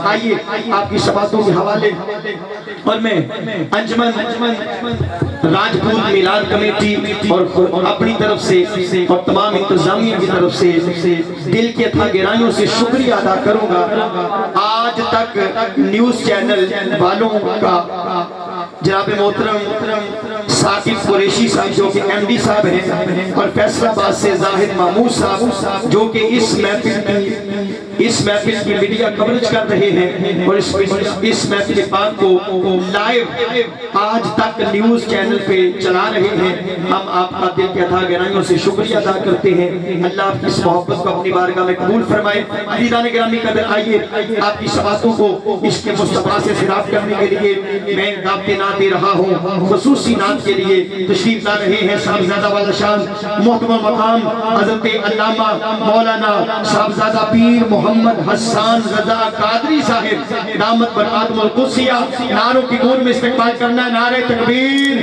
आइए आपकी शबातों के हवाले और मैं अंजमन राजपूत मिलाद कमेटी और अपनी तरफ से और तमाम इंतजामिया की तरफ से दिल के अथाह गहराइयों से शुक्रिया अदा करूंगा। आज तक न्यूज चैनल वालों का जनाब मोहतरम साकिब कुरैशी साहब जो कि एमडी साहब हैं और फैसलाबाद से जाहिद महमूद साहब जो कि इस महफिल की मीडिया कवरेज कर रहे हैं और इस महफिल पाक को लाइव आज तक न्यूज चैनल पे चला रहे हैं। हम आपका दिल के अथाह गहराइयों से शुक्रिया अदा करते हैं। अल्लाह आपकी इस मोहब्बत को अपनी बारगाह में कबूल फरमाए। अज़ीज़ान गिरामी कदर, आइए आपकी शबातों को इसके मुस्तफा से सिराफ करने के लिए मैं दावते नात दे रहा हूँ। खुसूसी नात के लिए तशरीफ ला रहे हैं साहबजादा वाला शान मोहतरम मकाम हज़रत अल्लामा मौलाना साहबजादा पीर मोहम्मद हसन रजा कादरी साहिब दामत बरकातुहुल कुद्सिया। नारों की गूंज में इस्तकबाल करना, नारे तकबीर।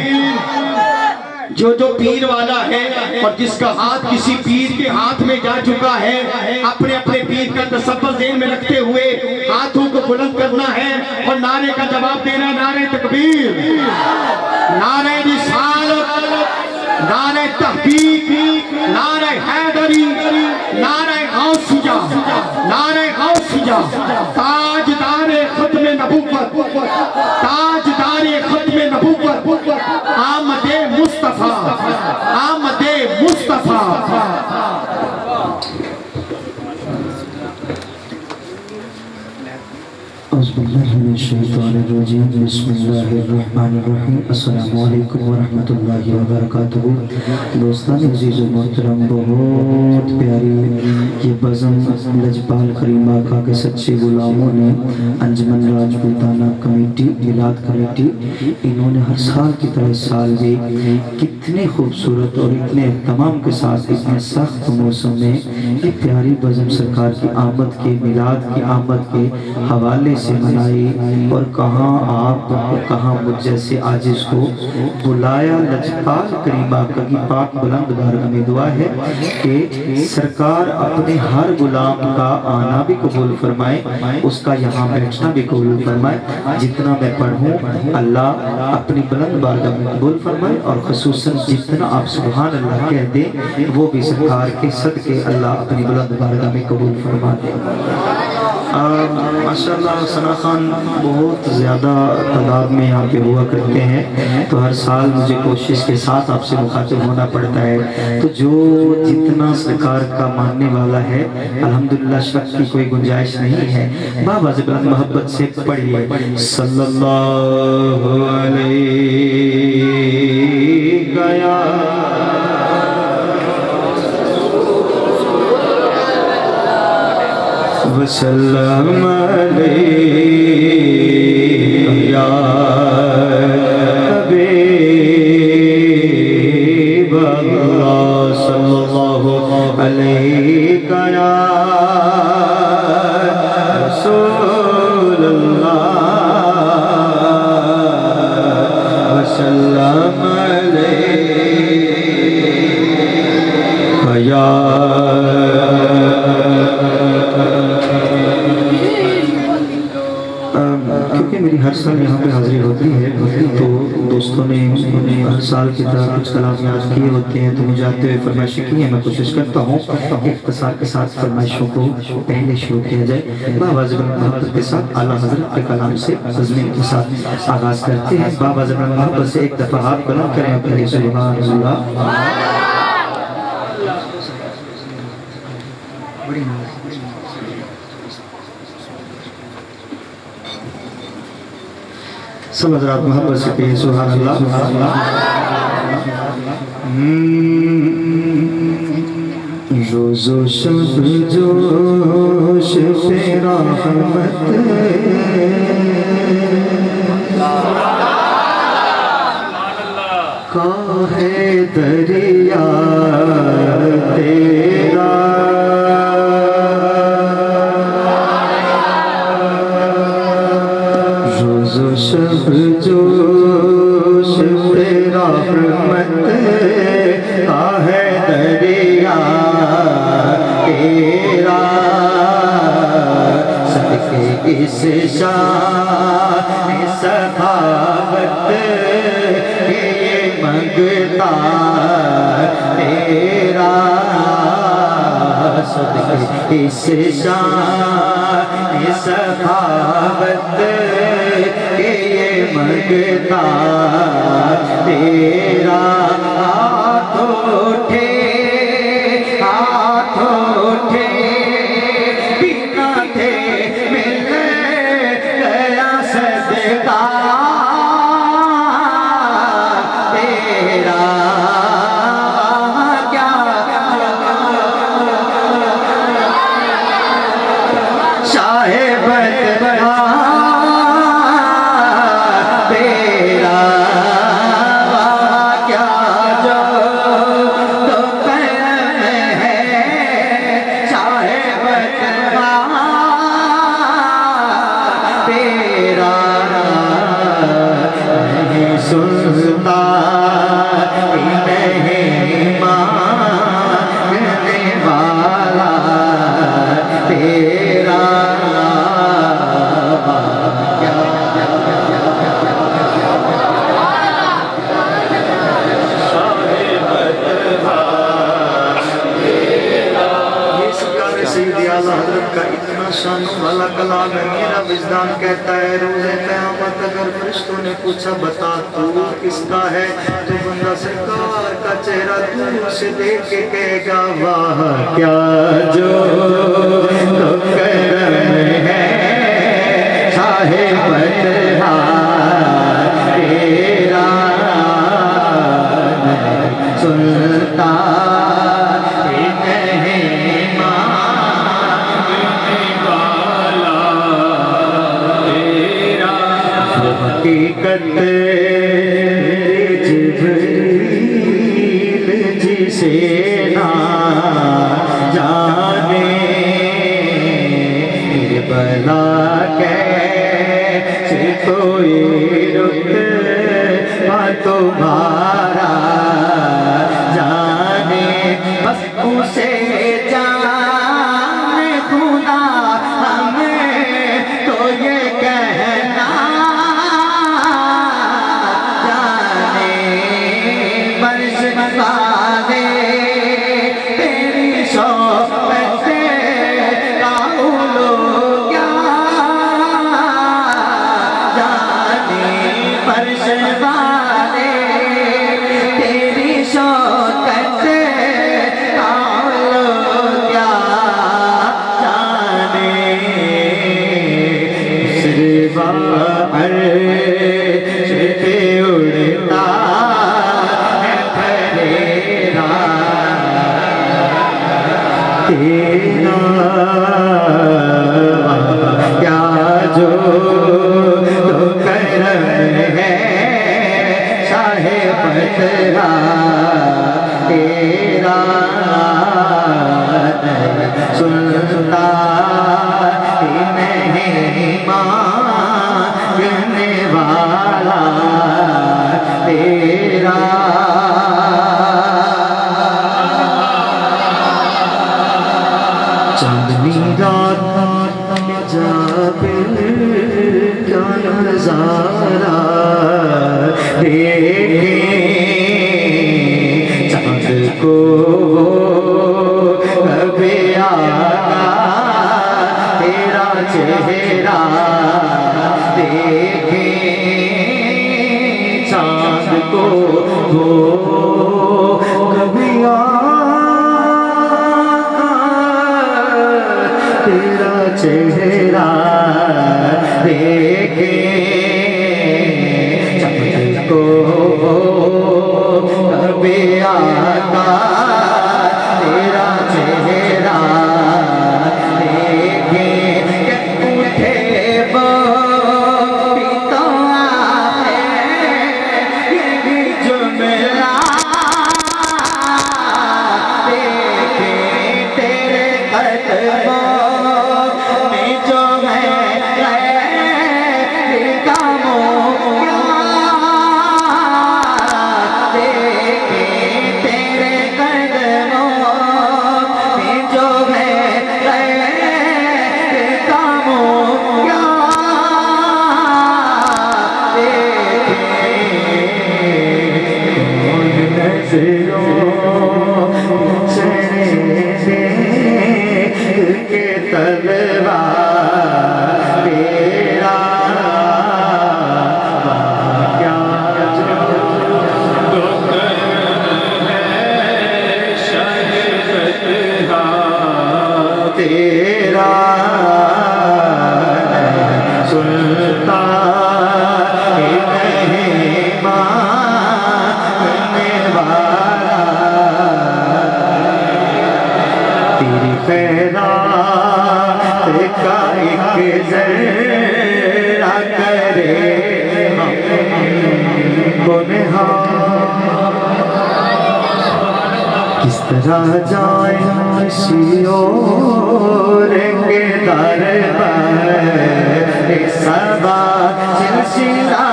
जो पीर वाला है और जिसका हाथ किसी पीर के हाथ में जा चुका है, अपने अपने पीर का तसव्वुर ज़हन में रखते हुए हाथों को बुलंद करना है और नारे का जवाब देना, नारे तकबीर, नारे रिसालत, नारे तहकीक, नारे हैदरी, नारे गौसिया, नारे गौसिया। ताजदारे खत्मे नबुव्वत, ताजदारे खत्मे नबुव्वत, आमदे मुस्तफा, आमदे मुस्तफा। अस्सलामुअलैकुम वरहमतुल्लाहि वबरकातुहू। दोस्तान अज़ीज़ व मोहतरम, बहुत प्यारी ये बज़म लजपाल करीम आका के सच्चे गुलामों ने अंजमन राजपूताना कमेटी मिलाद कमेटी, इन्होंने हर साल की तरह साल भी कितने खूबसूरत और इतने एहतमाम के साथ इतने सख्त मौसम में ये प्यारी बज़म सरकार की आमद के मिलाद की आमद के हवाले से मनाई और कहाँ आप कहाँ मुझ जैसे आजिज़ को बुलाया। लजपाल करीम आका की पाक बुलंद बारगाह में दुआ है कि सरकार अपने हर गुलाम का आना भी कबूल फरमाए, उसका यहाँ बैठना भी कबूल फरमाए। जितना मैं पढ़ूँ अल्लाह अपनी बुलंद बारगाह में कबूल फरमाए और ख़ुसूसन जितना आप सुभान अल्लाह कह दें वो भी सरकार के सदके अल्लाह अपनी बुलंद बारगाह में कबूल फरमा दे। माशाअल्लाह सना खान बहुत ज़्यादा तादाद में यहाँ पे हुआ करते हैं, तो हर साल मुझे कोशिश के साथ आपसे मुखातिब होना पड़ता है। तो जो जितना सरकार का मानने वाला है अल्हम्दुलिल्लाह शक की कोई गुंजाइश नहीं है। बाबा से बुलंद मोहब्बत से पढ़िए सल्लल्लाहु अलैहि गया वसल्लम अलैहि या हबीब अल्लाह सल्लल्लाहु अलैहि या रसूल अल्लाह वसल्लम अलैहि या। क्योंकि मेरी हर साल यहाँ पे हाजिरी होती है तो दोस्तों ने हर साल की तरह कुछ कलाम याद किए होते हैं, तो मुझे आते हुए फरमाइशें की हैं। मैं कोशिश करता हूँ इख्तिसार के साथ फरमाइशों को पहले शुरू किया जाए। बाबा ज़बरन मोहब्बत के साथ आला हज़रत के कलाम से तज़मीन के साथ आगाज़ करते हैं। बाबा ज़बरन मोहब्बत से एक दफ़ा हाथ बुलंद करें, पहले सुभान अल्लाह। सब हज़रात मोहब्बत से कहिए सुभान अल्लाह। रोज़ो शब जोश पे रहमत का है दरिया तेरा, रोज़ो शब जोश पे रहमत का है दरिया तेरा, सदके इस शान सखावत ये मंगता तेरा सदके इस शान सखावत ये मंगता तेरा हाथ उठे बिना थे मिल गया सदका तेरा क्या शाहे बदबा तेरा क्या जो तो करम है शाहे बदबा तेरा नहीं सुनता नहीं मांगने वाला तेरा का इतना शान वाला कलाम है। मेरा विजदान कहता है रोज़े क़यामत अगर फरिश्तों ने पूछा बता तू किसका है, तो बंदा सरकार का चेहरा दूर से देख के कहेगा वाह क्या जो तो करम है शाहे बदहा तेरा सुनता हकीकत जिब्रील जिसे ना जाने बला कैसे कोई रुतबा तुम्हारा जाने बस उसे जाने खुदा हमें तो ये कहना वादे तेरी शौक़त काउलो क्या जाने फर्श वादे तेरी शौक़त काउलो क्या जाने सिर्फ़ अर्श पे उड़ता तेरा क्या जो तो करम है शाहे बदला तेरा सुनता नहीं मांगने वाला तेरा चांदनी रात जा क्या नजारा देखे चांद को कभी आगा तेरा चेहरा देखे चांद को वो कभी तेरा चेहरा देखे चांद को कभी आता तेरा चेहरा देखे उठे वो भी तो है ये भी जुमला देखे तेरे कदमों में जो है किस तरह जाए शियोर के दरबार सबा सिलसिला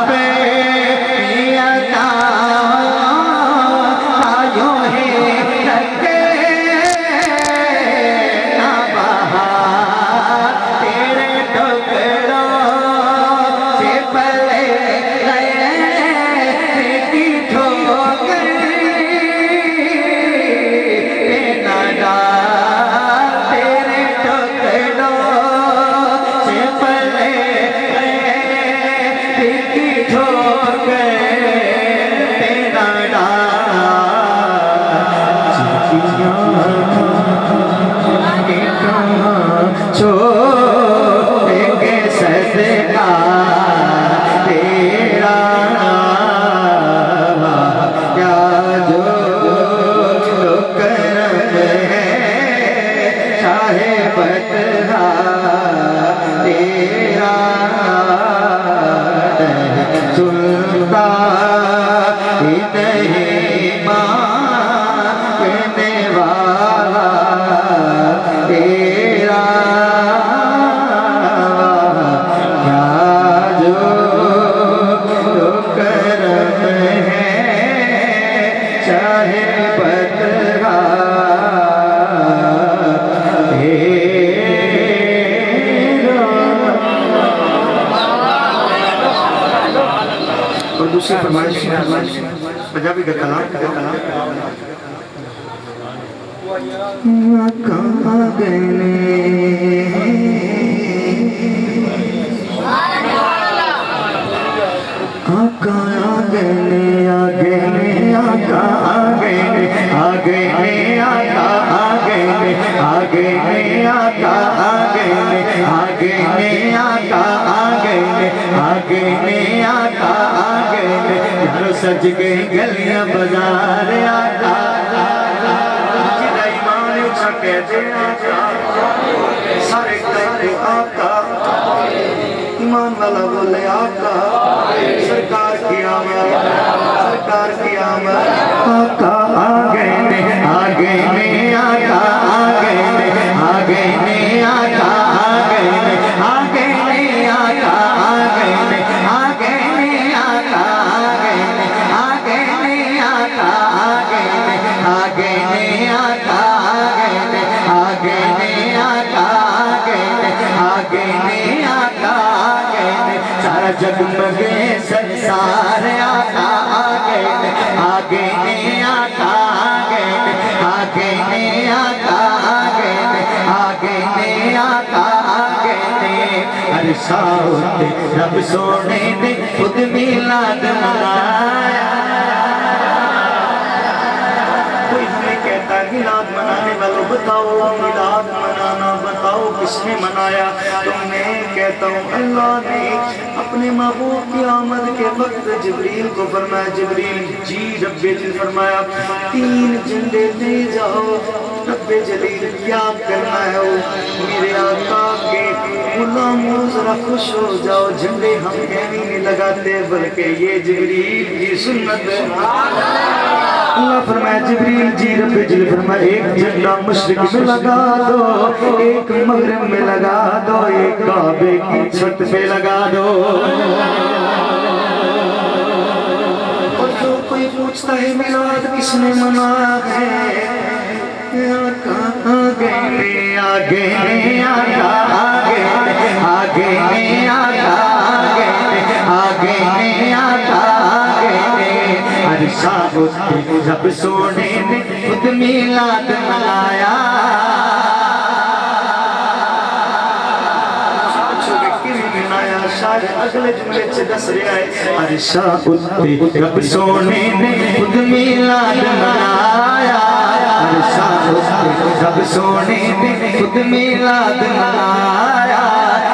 पे पियादा आयो है लगे ना बहार तेरे टुकड़ों से पले गए की ठोकर दूसरी फरमाइश पंजाबी का कलाम सज गई गलियां बाजार आका ईमान छके दे आका सारे कहते आका ईमान वाला बोले आका सरकार की आमद सरकार की आमद आका आ गए ने आका आ गए ने आका आ गए ने आका आ गए ने जगमगे संसार आका आ गए आगे ने आका आ गए आगे ने आका आ गए आगे ने आका आ गए अरसा होते रब सोने ने खुद मिलाद मनाया कोई हमें कहता मिलाद मनाने वालों बताओ मिलाद मनाना बताओ किसने मनाया तो मैं कहता हूँ अल्लाह ने अपने महबूब की आमद के वक्त जिब्रील को फरमाया जिब्रील जी रब्बे जलील फरमाया 3 झंडे ले जाओ रब्बे जलील क्या करना है वो मेरे आका के गुलामों जरा खुश हो जाओ झंडे हम कहीं नहीं लगाते बल्कि ये जिब्रील की सुन्नत है अल्लाह फरमाया जिब्रील जी रब्बे जलील फरमाया एक झंडा मशरिक में लगा दो एक मगरिब में लगा दो एक काबे की छत पे लगा दो और जो कोई पूछता है मिलाद किसने मनाया है आका आ गए आगे आका आगे आगे आका आगे आका आगे अरसा होते रब सोने ने खुद मिलाद मनाया अगले जुमले से दस रहा है अरसा होते रब सोने ने खुद मिलाद मनाया अरसा होते रब सोने ने खुद मिलाद मनाया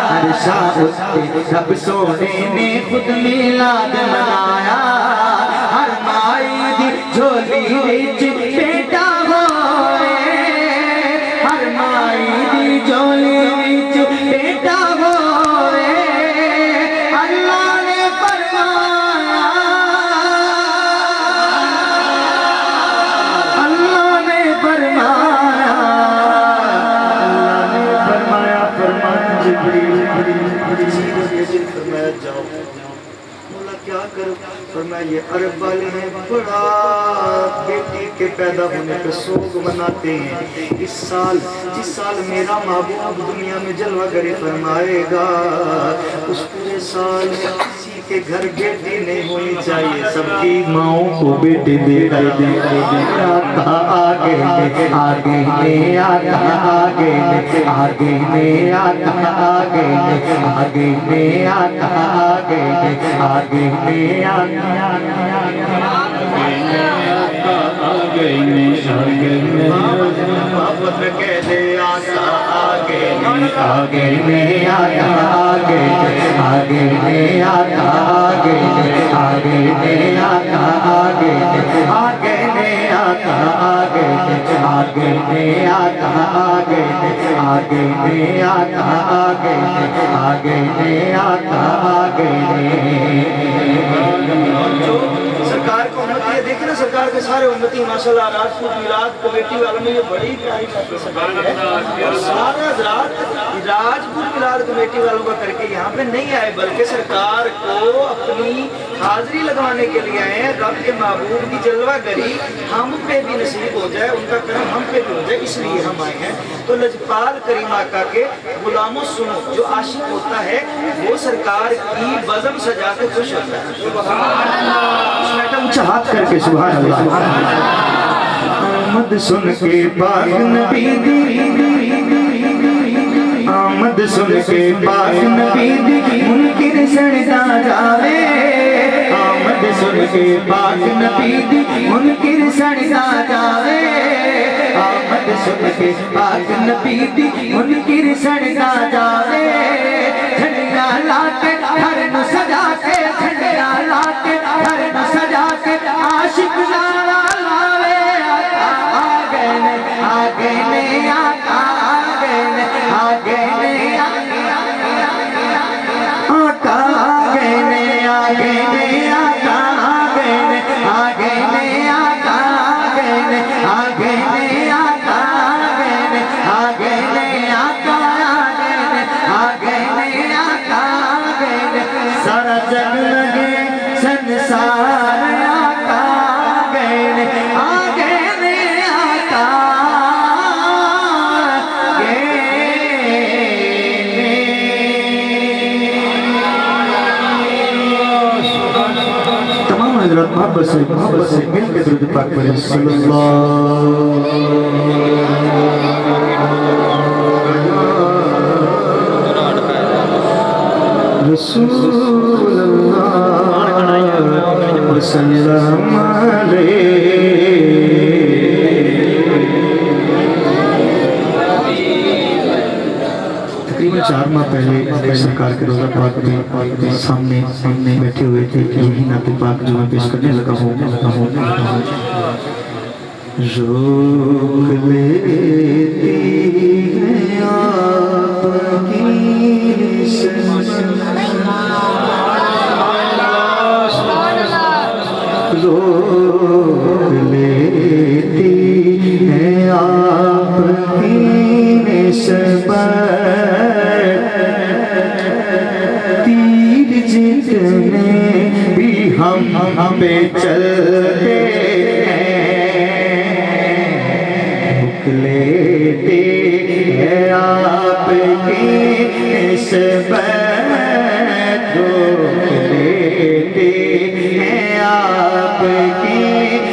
अरसा होते रब सोने ने खुद मिलाद मनाया हर माई दी झोली विच बेटा होए हर माई दी झोली विच बेटा होए फरमाया जाओ। बोला क्या करूं? फरमाया ये अरब वाले हैं, बड़ा बेटी के पैदा होने पे सोग मनाते हैं। इस साल जिस साल मेरा महबूब दुनिया में जलवागरी फरमाएगा, उस पूरे साल में किसी के घर बेटी नहीं होनी चाहिए, सबकी माओ को बेटी दे आगे आगे आगे आगे आता आगे आगे आता आगे आगे आता आगे आगे मोहब्बत कह दे आता आगे आगे में आता आगे आगे में आता आगे आगे में आता आगे आगे में आता आगे आगे में आता आगे आगे में आता आगे आगे में आता आगे। सरकार को उम्मती है, देखना सरकार के सारे उम्मती माशाल्लाह राजपूत मिलाद कमेटी वालों में ये बड़ी प्यारी सरकार है। और सारा राजपूत मिलाद कमेटी वालों का करके यहाँ पे नहीं आए, बल्कि सरकार को अपनी हाजिरी लगवाने के लिए आए हैं। रब के महबूब की जलवागरी हम पे भी नसीब हो जाए, उनका करम हम पे भी हो जाए, इसलिए हम आए हैं। तो लजपाल करीम आका के गुलामों सुनो, जो आशिक होता है वो सरकार की बज़म सजा के खुश होता है। ऊंचा हाथ करके सुभान अल्लाह। आमद सुन के पाक नबी दी, आमद सुन के पाक नबी दी, मुनकिर सड़दा जावे। आमद सुन के पाक नबी दी, मुनकिर सड़दा जावे। आमद सुन के पाक नबी दी, मुनकिर सड़दा जावे। झंडा लाके घर नु सजा के, झंडा लाके घर नु सजा के, आशिक नारा लावे। आगे ने आगे ने आका आगे ने आगे ने आका आगे ने आगे ने आका आगे ने आगे ने आका आगे ने आगे ने आका आगे ने आगे ने आका आगे ने आका आगे ने। सारा जग लगे संसार आका आगे ने आगे ने आका आगे ने। तमाम हज़रात मोहब्बत से मिल के दुरूद पाक पढ़ें सल्लल्लाहु रसूलुल्लाह सल्लल्लाहु अलैहि। तकरीबन 4 माह पहले सरकार के रोज़ा पाक में सामने बैठे हुए थे। यही नाते पाक जो मैं पेश करने लगा हूँ। रोक लेती है आपकी रोक लेती है आपकी निस्बत। तीर जितने भी हम पे चलते लेते हैं आपकी निस्बत। लेते हैं आपकी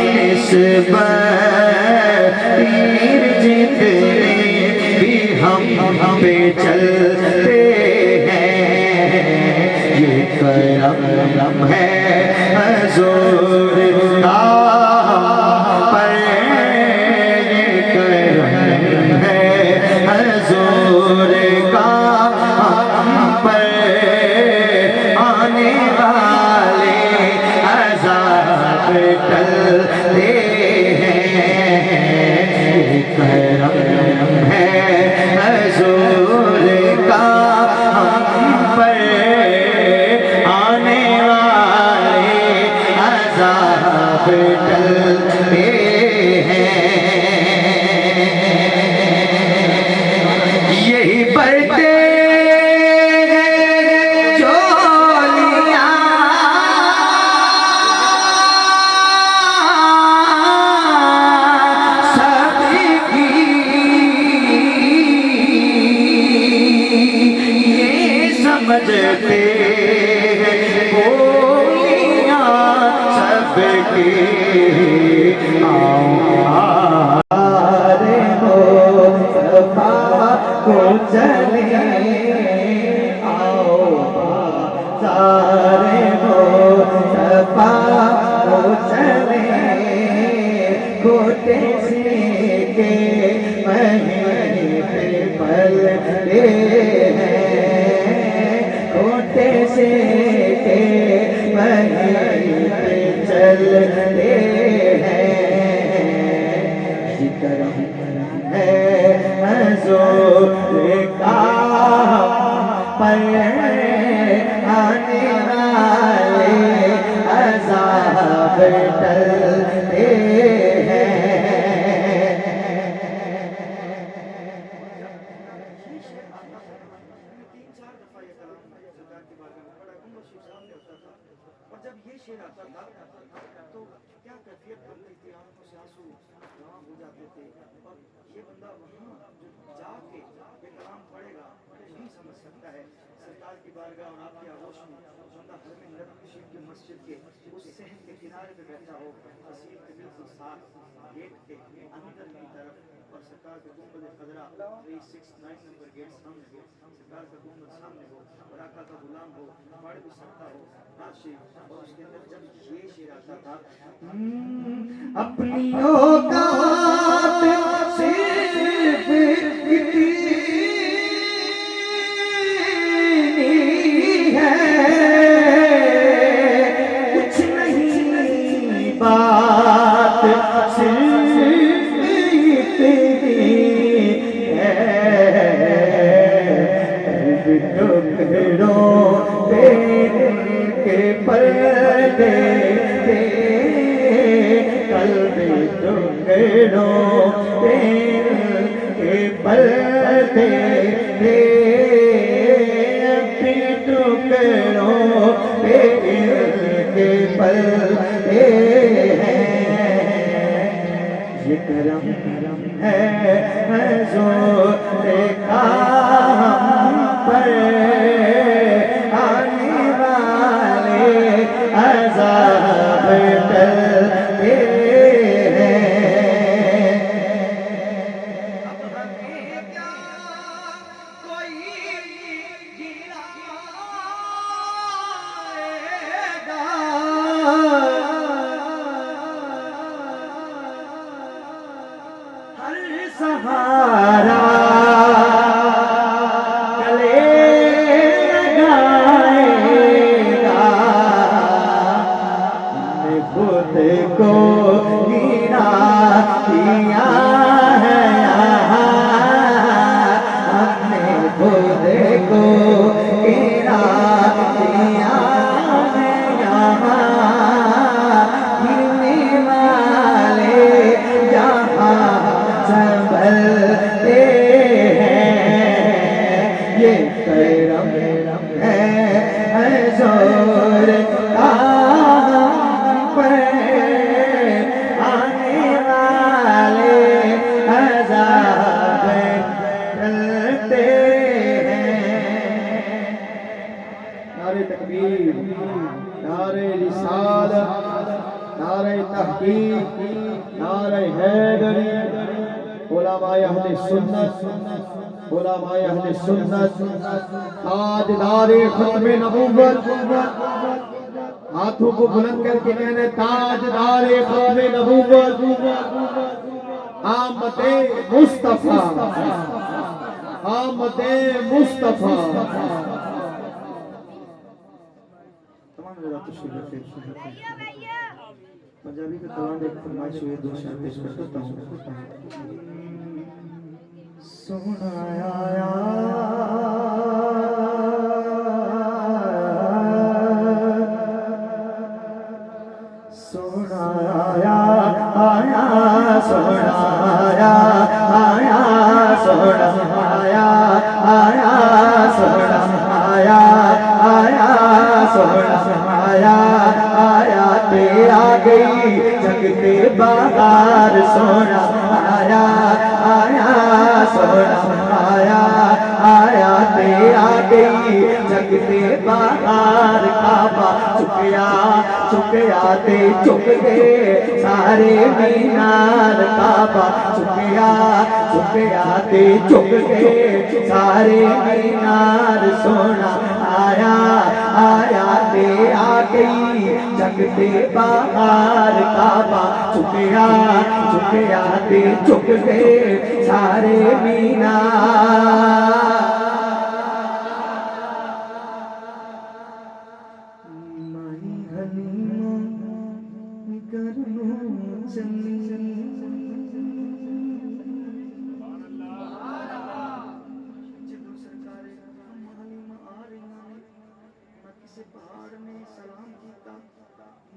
निस्बत। तीर जितने भी हम पे चलते हैं, ये करम है हज़ूर का समझते बोलियां सबके आरे मुस्तफा को चले आओ सारे मुस्तफा को चले खोटे से के महीने पे पलते हैं खोटे से के महीने पे चलते हैं जिक्र है हजूर का पर आने वाले अज़ाब टलते हैं। और जब ये शेर आता था तो क्या कैफियत बनती थी, आंखों से आंसू जमा हो जाते थे। और ये बंदा वहाँ जो जाके ये कलाम पढ़ेगा नहीं समझ सकता है। सरकार की बारगाह और आपकी आगोश में बंदा हर में नबी शरीफ की मस्जिद के उस सहन के किनारे पे बैठा हो, तस्वीर के बिल्कुल साथ गेट के अंदर की तरफ, और सरकार का गुंबद खदरा 369 नंबर गेट सामने हो, सरकार का गुंबद सामने हो और आका का गुलाम हो, पढ़ भी सकता हो नाशी। और उसके अंदर जब ये शेर आता था अपनी औकात सिर्फ इतनी है कुछ नहीं बात सिर्फ इतनी है टुकड़ों पे के पर्दे कल्बे टुकड़ों पे के पर्दे अपने टुकड़ों पे के पर्दे हैं। ये करम है हजूर का हम पर आने वाले अज़ाब टलते हैं। अब हमें क्या कोई गिराएगा, हर सहारा गले लगाएगा हमने खुद को गिरा दिया है हमने खुद को गिरा दिया है गिरने वाले जहाँ संभलते हैं। ये करम है हजूर का पर आने वाले अज़ाब टलते हैं। नारे तकबीर, नारे रिसालत, नारे तहकीक, नारे हैदरी, उलमाए अहले सुन्नत, उलमाए अहले सुन्नत, ताजदारे खत्मे नबूवत, हाथों को बुलंद करके कहने ताजदारे खत्मे नबूवत, आमदे मुस्तफा, आमदे मुस्तफा। तमाम लोग तो शुरू करते पंजाबी का कलाम एक फरमाइश हुई, दो शेर पेश कर देता हूँ। सोना आया सोना आया आया सोना आया आया सोना आया आया सोना आया आया सोना आया आया तेरा गई जगते बाहर सोना आया आया सोना आया आया ते आ गई जग दे बाहर काबा चुकया ते चुक गए सारे मीनार काबा चुकया ते चुक गए सारे मीनार सोना आया ते आ गई जग दे बाहर काबा चुकया ते चुक गए सारे मीनार। माई हलीमा करनो चली जदों सरकारे हलीमा आ रही ना किसी पहाड़ ने सलाम किया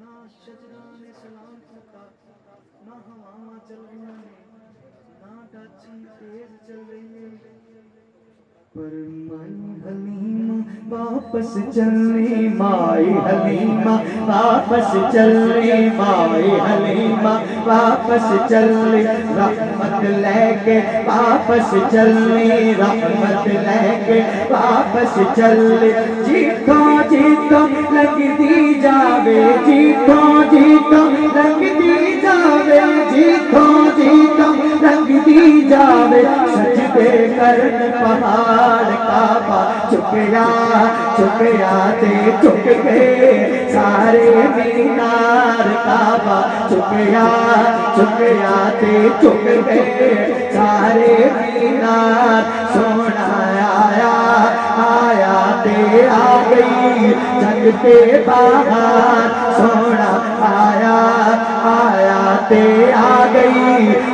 ना शजरा ने सलाम किया ना हवावां चल रही ने ना डाची तेज चल रही है पर माई हलीमा वापस चलने माई हलीमा वापस चलने माई हलीमा वापस चलने रहमत लेके वापस चलने रहमत लेके वापस चलने जीतो लगती जावे जीतो लगती जावे जीतो लगती जावे सजदे करन पहाड़ काबा चुकया ते चुक गए सारे मीनार काबा चुकया ते चुक गए सारे मीनार सोना आया ते आ गई जग के बाहर सोना आया ते आ गई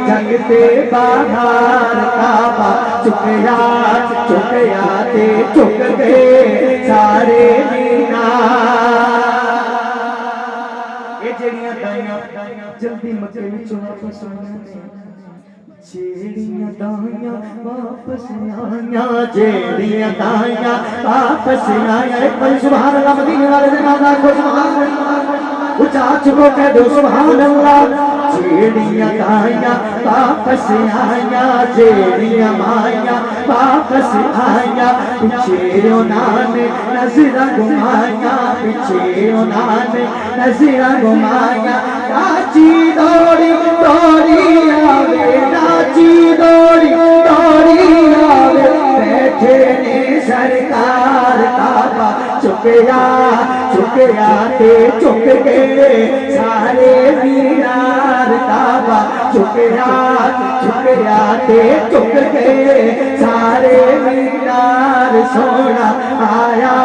जग के बाहर काबा चुकया ते चुक गए सारे मीनार। ये जेड़ियां दाइयां जल्दी मक्के विचों वापस आईयां ने जेड़ियां दाइयां वापस आईयां जेड़ियां दाइयां वापस आईयां एक बार सुभान अल्लाह मदीने वाले दे नाम को सुभान अल्लाह उचा चुको कह दो सुभान अल्लाह। जेड़ियां दाइयां वापस आईयां जेड़ियां माइयां वापस आईयां पिछे उन्होंने नजर घुमाया पिछे उन्होंने नजर घुमाया नाची दौड़ी आवे नाची दौड़ी आवे बैठे ने सरकार काबा चुकया ते चुक गए सारे मीनार काबा चुकया ते चुक गए सारे मीनार सोना आया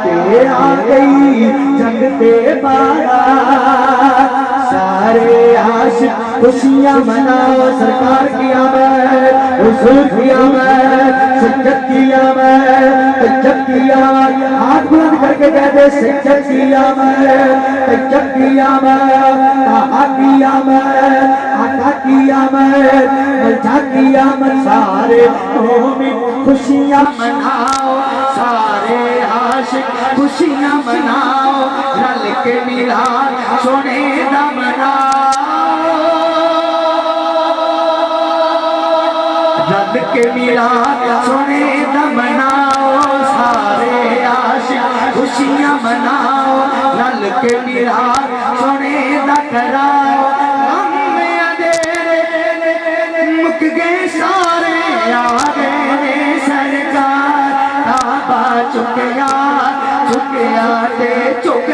ते आ गई जग ते बाहर सारे आशिक खुशियां मनाओ सरकार की आमद हुजूर की आमद सज्जद की आमद तज्जब की आमद हाथ बुलंद करके कहते सज्जद की आमद तज्जब की आमद आका की आमद आका की आमद मलजा की आमद सारे मोमिन खुशियां मनाओ सारे आशिक खुशियां मनाओ रल के मिलाद सोने दा मनाओ रल के मिलाद सोने दा मनाओ सारे आशिक खुशियां मनाओ रल के मिलाद सोने दा कराओ हम अंधेरे मुक गए सारे आ गए सरकार काबा चुकया ते चुक